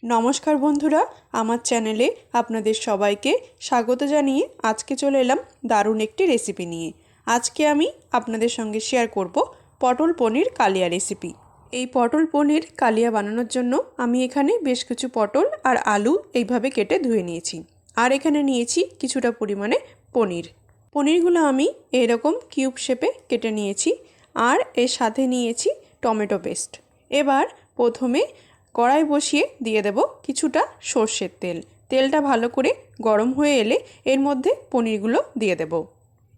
নমস্কার বন্ধুরা, আমার চ্যানেলে আপনাদের সবাইকে স্বাগত জানিয়ে আজকে চলে এলাম দারুণ একটি রেসিপি নিয়ে। আজকে আমি আপনাদের সঙ্গে শেয়ার করব পটল পনির কালিয়া রেসিপি। এই পটল পনির কালিয়া বানানোর জন্য আমি এখানে বেশ কিছু পটল আর আলু এইভাবে কেটে ধুয়ে নিয়েছি। আর এখানে নিয়েছি কিছুটা পরিমাণে পনির। পনিরগুলো আমি এরকম কিউব শেপে কেটে নিয়েছি। আর এর সাথে নিয়েছি টমেটো পেস্ট। এবার প্রথমে কড়াই বসিয়ে দিয়ে দেব কিছুটা সর্ষের তেল। তেলটা ভালো করে গরম হয়ে এলে এর মধ্যে পনিরগুলো দিয়ে দেব।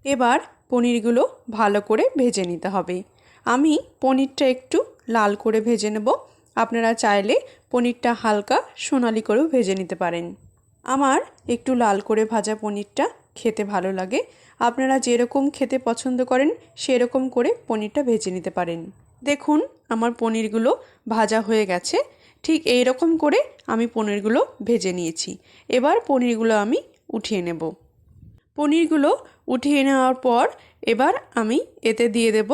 এবার পনিরগুলো ভালো করে ভেজে নিতে হবে। আমি পনিরটা একটু লাল করে ভেজে নেব। আপনারা চাইলে পনিরটা হালকা সোনালি করেও ভেজে নিতে পারেন। আমার একটু লাল করে ভাজা পনিরটা খেতে ভালো লাগে। আপনারা যেরকম খেতে পছন্দ করেন সেরকম করে পনিরটা ভেজে নিতে পারেন। দেখুন, আমার পনিরগুলো ভাজা হয়ে গেছে। ঠিক এই রকম করে আমি পনিরগুলো ভেজে নিয়েছি। এবার পনিরগুলো আমি উঠিয়ে নেব। পনিরগুলো উঠিয়ে নেওয়ার পর এবার আমি এতে দিয়ে দেব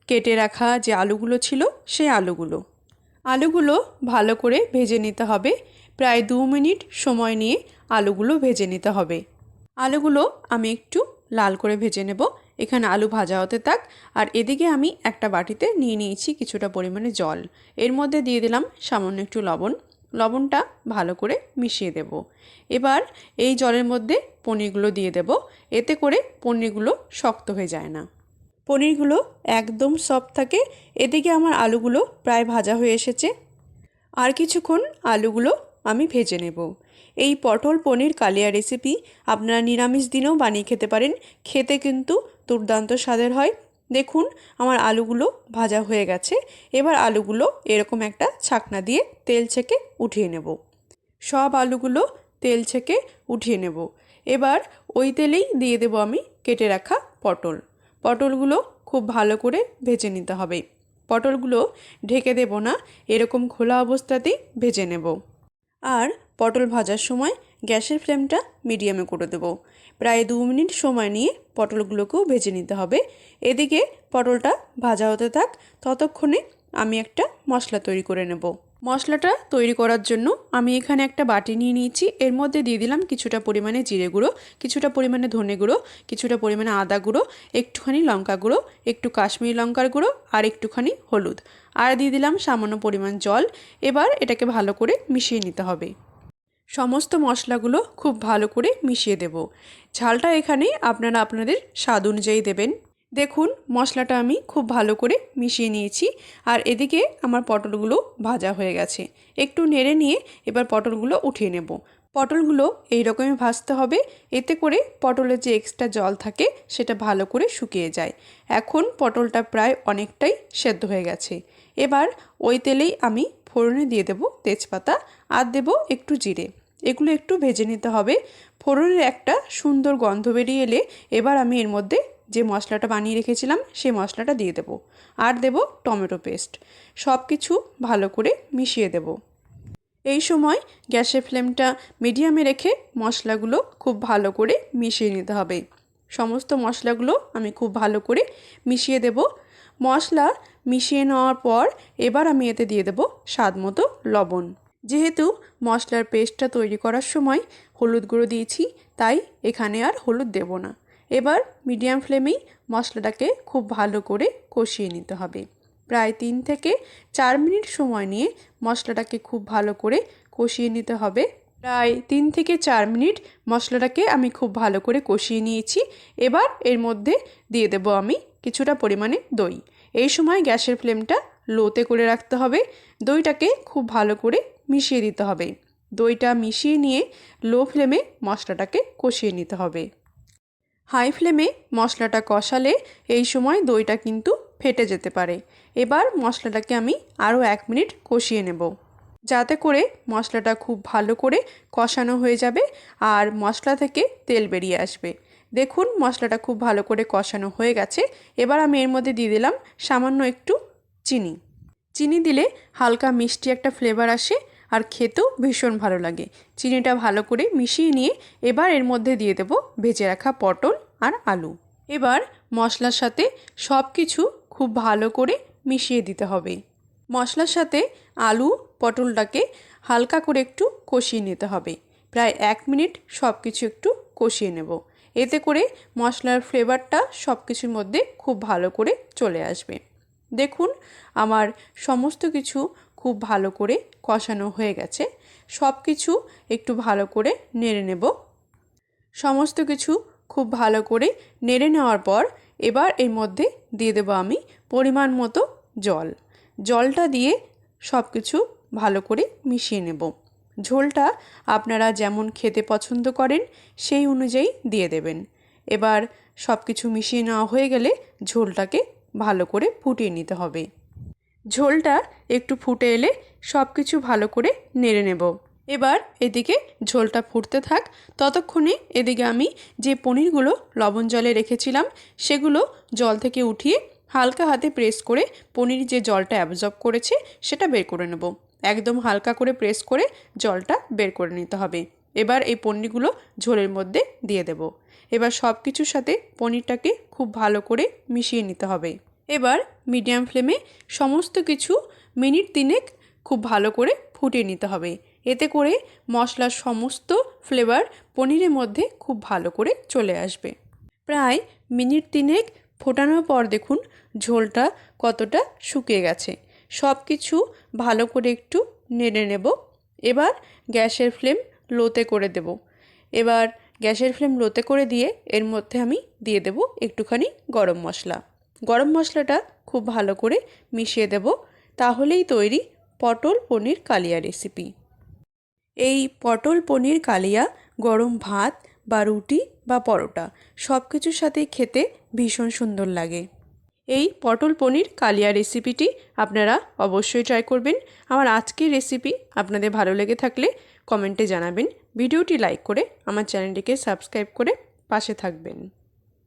কেটে রাখা যে আলুগুলো ছিল সেই আলুগুলো ভালো করে ভেজে নিতে হবে। প্রায় 2 মিনিট সময় নিয়ে আলুগুলো ভেজে নিতে হবে। আলুগুলো আমি একটু লাল করে ভেজে নেব। এখানে আলু ভাজা হতে থাক। আর এদিকে আমি একটা বাটিতে নিয়ে নিয়েছি কিছুটা পরিমাণে জল। এর মধ্যে দিয়ে দিলাম সামান্য একটু লবণ। লবণটা ভালো করে মিশিয়ে দেব। এবার এই জলের মধ্যে পনিরগুলো দিয়ে দেব। এতে করে পনিরগুলো শক্ত হয়ে যায় না। পনিরগুলো একদম সফট থাকে। এদিকে আমার আলুগুলো প্রায় ভাজা হয়ে এসেছে। আর কিছুক্ষণ আলুগুলো আমি ভেজে নেব। এই পটল পনির কালিয়া রেসিপি আপনারা নিরামিষ দিনেও বানিয়ে খেতে পারেন। খেতে কিন্তু দুর্দান্ত স্বাদের হয়। দেখুন, আমার আলুগুলো ভাজা হয়ে গেছে। এবার আলুগুলো এরকম একটা ছাকনা দিয়ে তেল ছেঁকে উঠিয়ে নেব। সব আলুগুলো তেল ছেঁকে উঠিয়ে নেব। এবার ওই তেলেই দিয়ে দেব আমি কেটে রাখা পটলগুলো খুব ভালো করে ভেজে নিতে হবে। পটলগুলো ঢেকে দেব না, এরকম খোলা অবস্থাতেই ভেজে নেব। আর পটল ভাজার সময় গ্যাসের ফ্লেমটা মিডিয়ামে করে দেব। প্রায় 2 মিনিট সময় নিয়ে পটলগুলোকেও ভেজে নিতে হবে। এদিকে পটলটা ভাজা হতে থাক, ততক্ষণে আমি একটা মশলা তৈরি করে নেব। মশলাটা তৈরি করার জন্য আমি এখানে একটা বাটি নিয়ে নিয়েছি। এর মধ্যে দিয়ে দিলাম কিছুটা পরিমাণে জিরে গুঁড়ো, কিছুটা পরিমাণে ধনে গুঁড়ো, কিছুটা পরিমাণে আদা গুঁড়ো, একটুখানি লঙ্কা গুঁড়ো, একটু কাশ্মীরি লঙ্কার গুঁড়ো আর একটুখানি হলুদ। আর দিয়ে দিলাম সামান্য পরিমাণ জল। এবার এটাকে ভালো করে মিশিয়ে নিতে হবে। সমস্ত মশলাগুলো খুব ভালো করে মিশিয়ে দেব। ঝালটা এখানে আপনারা আপনাদের স্বাদ অনুযায়ী দেবেন। দেখুন, মশলাটা আমি খুব ভালো করে মিশিয়ে নিয়েছি। আর এদিকে আমার পটলগুলো ভাজা হয়ে গেছে। একটু নেড়ে নিয়ে এবার পটলগুলো উঠিয়ে নেব। পটলগুলো এইরকমই ভাজতে হবে। এতে করে পটলের যে এক্সট্রা জল থাকে সেটা ভালো করে শুকিয়ে যায়। এখন পটলটা প্রায় অনেকটাই সেদ্ধ হয়ে গেছে। এবার ওই তেলেই আমি ফোড়নে দিয়ে দেব তেজপাতা আর দেব একটু জিরে। এগুলো একটু ভেজে নিতে হবে। ফোড়নের একটা সুন্দর গন্ধ বেরিয়ে এলে এবার আমি এর মধ্যে যে মশলাটা বানিয়ে রেখেছিলাম সেই মশলাটা দিয়ে দেব। আর দেব টমেটো পেস্ট। সব কিছু ভালো করে মিশিয়ে দেব। এই সময় গ্যাসের ফ্লেমটা মিডিয়ামে রেখে মশলাগুলো খুব ভালো করে মিশিয়ে নিতে হবে। সমস্ত মশলাগুলো আমি খুব ভালো করে মিশিয়ে দেব। মশলা মিশিয়ে নেওয়ার পর এবার আমি এতে দিয়ে দেব স্বাদ মতো লবণ। যেহেতু মশলার পেস্টটা তৈরি করার সময় হলুদ গুঁড়ো দিয়েছি, তাই এখানে আর হলুদ দেব না। এবার মিডিয়াম ফ্লেমেই মশলাটাকে খুব ভালো করে কষিয়ে নিতে হবে। প্রায় 3 থেকে 4 মিনিট সময় নিয়ে মশলাটাকে খুব ভালো করে কষিয়ে নিতে হবে। প্রায় 3 থেকে 4 মিনিট মশলাটাকে আমি খুব ভালো করে কষিয়ে নিয়েছি। এবার এর মধ্যে দিয়ে দেব আমি কিছুটা পরিমাণে দই। এই সময় গ্যাসের ফ্লেমটা লোতে করে রাখতে হবে। দইটাকে খুব ভালো করে মিশিয়ে দিতে হবে। দইটা মিশিয়ে নিয়ে লো ফ্লেমে মশলাটাকে কষিয়ে নিতে হবে। হাই ফ্লেমে মশলাটা কষালে এই সময় দইটা কিন্তু ফেটে যেতে পারে। এবার মশলাটাকে আমি আরও 1 মিনিট কষিয়ে নেব, যাতে করে মশলাটা খুব ভালো করে কষানো হয়ে যাবে আর মশলা থেকে তেল বেরিয়ে আসবে। দেখুন, মশলাটা খুব ভালো করে কষানো হয়ে গেছে। এবার আমি এর মধ্যে দিয়ে দিলাম সামান্য একটু চিনি। চিনি দিলে হালকা মিষ্টি একটা ফ্লেভার আসে আর খেতেও ভীষণ ভালো লাগে। চিনিটা ভালো করে মিশিয়ে নিয়ে এবার এর মধ্যে দিয়ে দেব ভেজে রাখা পটল আর আলু। এবার মশলার সাথে সব কিছু খুব ভালো করে মিশিয়ে দিতে হবে। মশলার সাথে আলু পটলটাকে হালকা করে একটু কষিয়ে নিতে হবে। প্রায় 1 মিনিট সব কিছু একটু কষিয়ে নেব। এতে করে মশলার ফ্লেভারটা সব কিছুর মধ্যে খুব ভালো করে চলে আসবে। দেখুন আমার সমস্ত কিছু খুব ভালো করে কষানো হয়ে গেছে। সব কিছু একটু ভালো করে নেড়ে নেব। সমস্ত কিছু খুব ভালো করে নেড়ে নেওয়ার পর এবার এর মধ্যে দিয়ে দেব আমি পরিমাণ মতো জল। জলটা দিয়ে সব কিছু ভালো করে মিশিয়ে নেব। ঝোলটা আপনারা যেমন খেতে পছন্দ করেন সেই অনুযায়ী দিয়ে দেবেন। এবার সব কিছু মিশিয়ে নেওয়া হয়ে গেলে ঝোলটাকে ভালো করে ফুটিয়ে নিতে হবে। ঝোলটা একটু ফুটে এলে সব কিছু ভালো করে নেড়ে নেব। এবার এদিকে ঝোলটা ফুটতে থাক, ততক্ষণে এদিকে আমি যে পনিরগুলো লবণ জলে রেখেছিলাম সেগুলো জল থেকে উঠিয়ে হালকা হাতে প্রেস করে পনির যে জলটা অ্যাবজর্ব করেছে সেটা বের করে নেব। একদম হালকা করে প্রেস করে জলটা বের করে নিতে হবে। এবার এই পনিরগুলো ঝোলের মধ্যে দিয়ে দেব। এবার সব কিছুর সাথে পনিরটাকে খুব ভালো করে মিশিয়ে নিতে হবে। এবার মিডিয়াম ফ্লেমে সমস্ত কিছু মিনিট 3 খুব ভালো করে ফুটিয়ে নিতে হবে। এতে করে মশলার সমস্ত ফ্লেভার পনিরের মধ্যে খুব ভালো করে চলে আসবে। প্রায় মিনিট 3 ফোটানোর পর দেখুন ঝোলটা কতটা শুকিয়ে গেছে। সব কিছু ভালো করে একটু নেড়ে নেব। এবার গ্যাসের ফ্লেম লোতে করে দেব। এবার গ্যাসের ফ্লেম লোতে করে দিয়ে এর মধ্যে আমি দিয়ে দেব একটুখানি গরম মশলা। গরম মশলাটা খুব ভালো করে মিশিয়ে দেব। তাহলেই তৈরি পটল পনির কালিয়া রেসিপি। এই পটল পনির কালিয়া গরম ভাত বা রুটি বা পরোটা সব কিছুর সাথেই খেতে ভীষণ সুন্দর লাগে। এই পটল পনির কালিয়া রেসিপিটি আপনারা অবশ্যই ট্রাই করবেন। আমার আজকের রেসিপি আপনাদের ভালো লেগে থাকলে কমেন্টে জানাবেন। ভিডিওটি লাইক করে আমার চ্যানেলটিকে সাবস্ক্রাইব করে পাশে থাকবেন।